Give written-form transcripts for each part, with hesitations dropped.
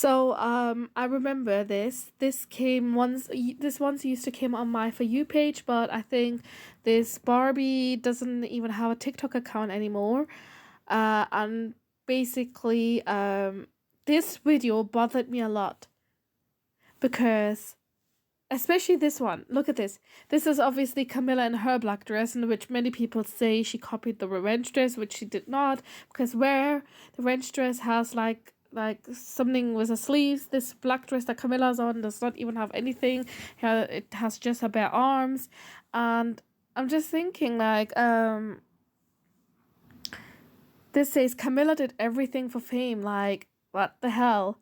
So I remember this. This once used to came on my For You page, but I think this Barbie doesn't even have a TikTok account anymore. And basically, this video bothered me a lot because, especially this one. Look at this. This is obviously Camilla in her black dress, in which many people say she copied the revenge dress, which she did not, because where the revenge dress has like something with the sleeves, this black dress that Camilla's on does not even have anything. It has just her bare arms, and I'm just thinking this says Camilla did everything for fame. Like, what the hell?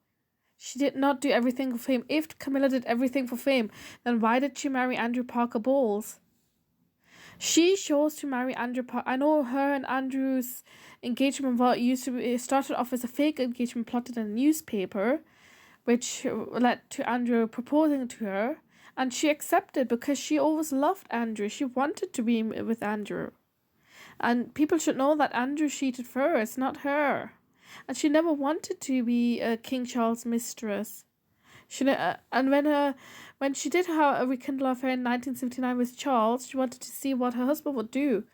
She did not do everything for fame. If Camilla did everything for fame, then why did she marry Andrew Parker Bowles? She chose to marry Andrew Parker. I know her and Andrew's engagement started off as a fake engagement plotted in a newspaper, which led to Andrew proposing to her, and she accepted because she always loved Andrew. She wanted to be with Andrew. And people should know that Andrew cheated first, not her. And she never wanted to be King Charles' mistress. And when she did have a rekindle affair in 1979 with Charles, she wanted to see what her husband would do.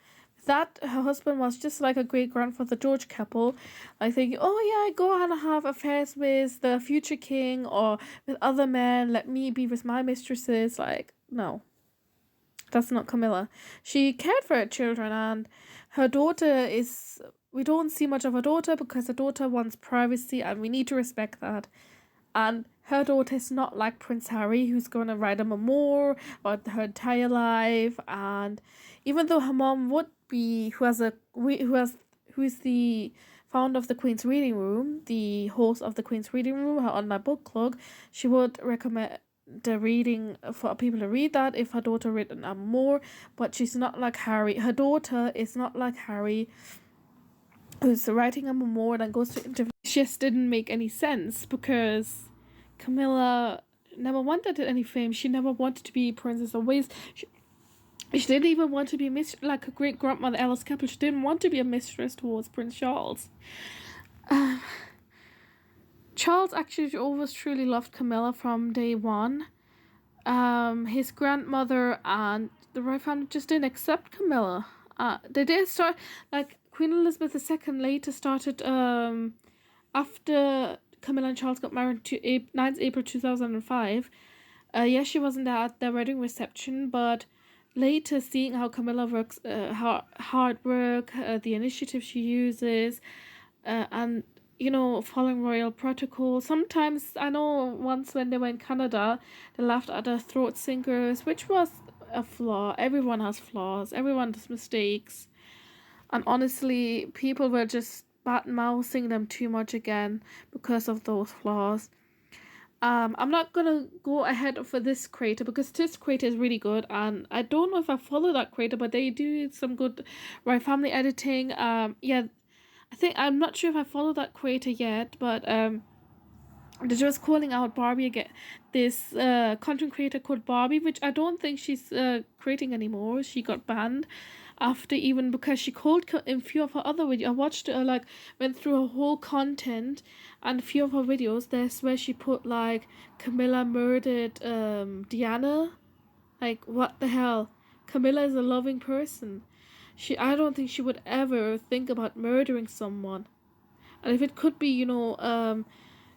That her husband was just like a great grandfather George couple, like thinking, oh yeah, go and have affairs with the future king or with other men. Let me be with my mistresses. Like, no. That's not Camilla. She cared for her children, and her daughter is. We don't see much of her daughter because her daughter wants privacy, and we need to respect that. And her daughter is not like Prince Harry, who's going to write a memoir about her entire life. And even though her mom would be, who is the founder of the Queen's Reading Room, the host of the Queen's Reading Room, her online book club, she would recommend the reading for people to read that if her daughter written a memoir. But she's not like Harry. Her daughter is not like Harry, who's writing a memoir and goes to interview. It just didn't make any sense because Camilla never wanted any fame. She never wanted to be Princess of Wales. She didn't even want to be like her great grandmother Alice Keppel. She didn't want to be a mistress towards Prince Charles. Charles actually always truly loved Camilla from day one. His grandmother and the royal family just didn't accept Camilla. They did start, like, Queen Elizabeth II later started, after Camilla and Charles got married to 9th April 2005. Yes, she wasn't there at their wedding reception, but later seeing how Camilla works, her hard work, the initiative she uses, and following royal protocol. Sometimes, I know once when they were in Canada, they laughed at her throat singers, which was a flaw. Everyone has flaws. Everyone does mistakes. And honestly, people were just bad-mouthing them too much again because of those flaws. I'm not gonna go ahead for this creator because this creator is really good, and I don't know if I follow that creator, but they do some good royal family editing. Yeah, I'm not sure if I follow that creator yet, but they're just calling out Barbie again. This content creator called Barbie, which I don't think she's creating anymore. She got banned after, even because she called in few of her other videos. I watched her, went through her whole content, and a few of her videos, there's where she put like Camilla murdered Diana. Like, what the hell? Camilla is a loving person. I don't think she would ever think about murdering someone. And if it could be,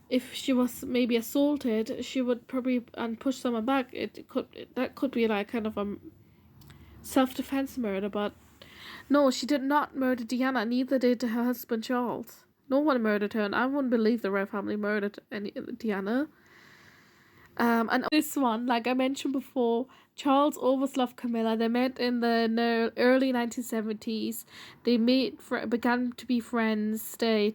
if she was maybe assaulted, she would probably and push someone back. That could be like kind of a self-defense murder, but no, she did not murder Diana. Neither did her husband Charles. No one murdered her, and I wouldn't believe the royal family murdered Diana. And this one, like I mentioned before, Charles always loved Camilla. They met in the early 1970s. They began to be friends. They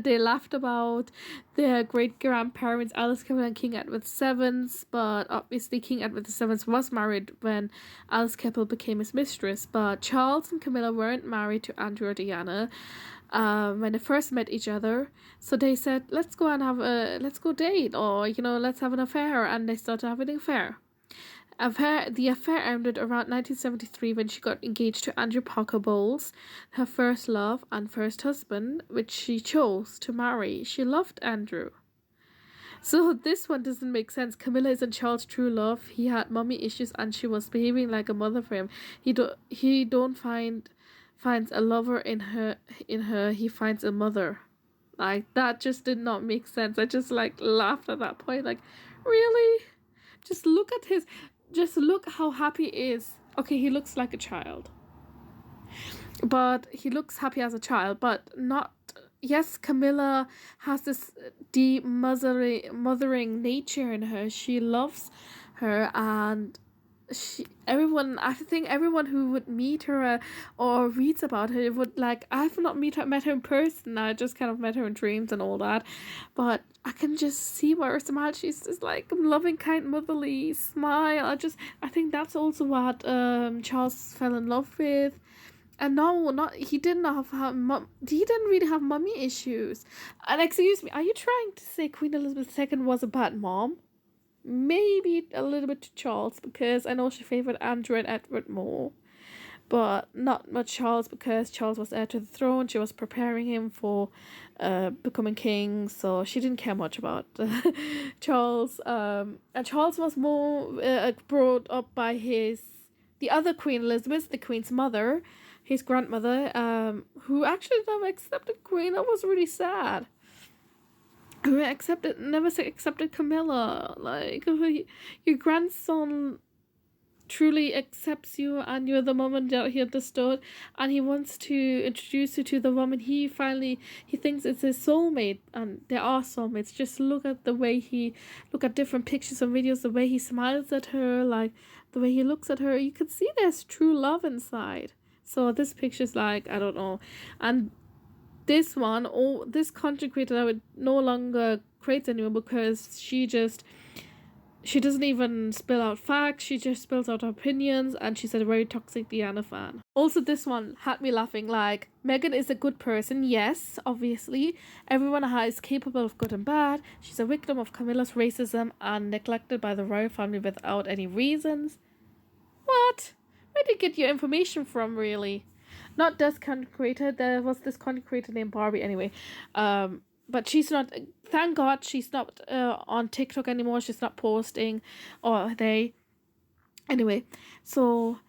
they laughed about their great grandparents, Alice Keppel and King Edward VII. But obviously, King Edward VII was married when Alice Keppel became his mistress. But Charles and Camilla weren't married to Andrew or Diana when they first met each other. So they said, let's go date, or let's have an affair, and they started having an affair. The affair ended around 1973 when she got engaged to Andrew Parker Bowles, her first love and first husband, which she chose to marry. She loved Andrew. So this one doesn't make sense. Camilla isn't Charles' true love. He had mommy issues and she was behaving like a mother for him. He don't finds a lover in her. He finds a mother. Like, that just did not make sense. I just like laughed at that point. Like, really? Just look how happy he is. Okay, he looks like a child. But he looks happy as a child, but not. Yes, Camilla has this deep mothering nature in her. She loves her, and I think everyone who would meet her or reads about her would like. I've not met her in person. I just kind of met her in dreams and all that, but I can just see by her smile. She's just like loving, kind, motherly smile. I think that's also what Charles fell in love with. And no, not he didn't he didn't really have mommy issues. And excuse me, are you trying to say Queen Elizabeth II was a bad mom? Maybe a little bit to Charles, because I know she favored Andrew and Edward more, but not much Charles, because Charles was heir to the throne. She was preparing him for becoming king, so she didn't care much about Charles. And Charles was more brought up by the other Queen Elizabeth, the Queen's mother, his grandmother, who actually never accepted Queen. That was really sad. Who never accepted Camilla. Like, your grandson truly accepts you and you're the woman that he understood, and he wants to introduce you to the woman he thinks is his soulmate, and there are soulmates. Just look at different pictures and videos, the way he smiles at her, like the way he looks at her, you can see there's true love inside. So this picture's like, I don't know. And this one, this content creator, I would no longer create anymore, because she doesn't even spill out facts. She just spills out her opinions, and she's a very toxic Diana fan. Also, this one had me laughing. Like, Meghan is a good person, yes, obviously. Everyone is capable of good and bad. She's a victim of Camilla's racism and neglected by the royal family without any reasons. What? Where did you get your information from, really? Not this content creator. There was this content creator named Barbie, anyway. But she's not, thank God she's not on TikTok anymore. She's not posting, anyway. So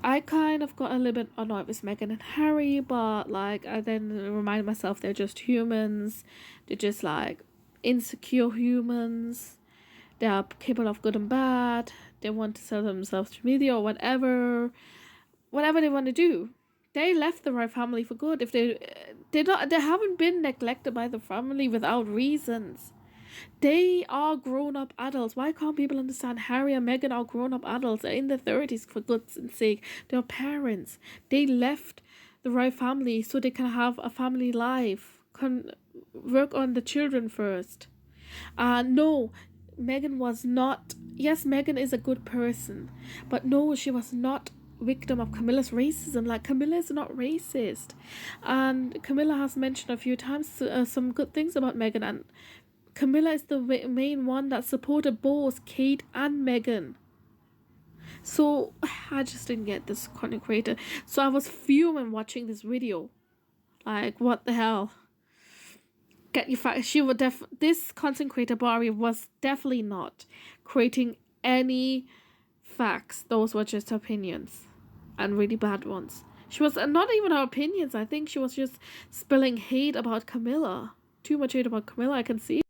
I kind of got a little bit annoyed with Meghan and Harry, but like, I then reminded myself they're just humans. They're just like insecure humans. They are capable of good and bad. They want to sell themselves to media or whatever they want to do. They left the royal family for good. If they haven't been neglected by the family without reasons. They are grown-up adults. Why can't people understand? Harry and Meghan are grown-up adults. They're in their 30s, for goodness sake. They're parents. They left the royal family so they can have a family life. Work on the children first. No, Meghan was not. Yes, Meghan is a good person, but no, she was not victim of Camilla's racism. Like, Camilla is not racist, and Camilla has mentioned a few times some good things about Meghan, and Camilla is the main one that supported both Kate and Meghan. So I just didn't get this content creator. So I was fuming watching this video. Like, what the hell? Get your facts. This content creator Barbie was definitely not creating any facts. Those were just opinions, and really bad ones. She was not even her opinions. I think she was just spilling hate about Camilla. Too much hate about Camilla, I can see.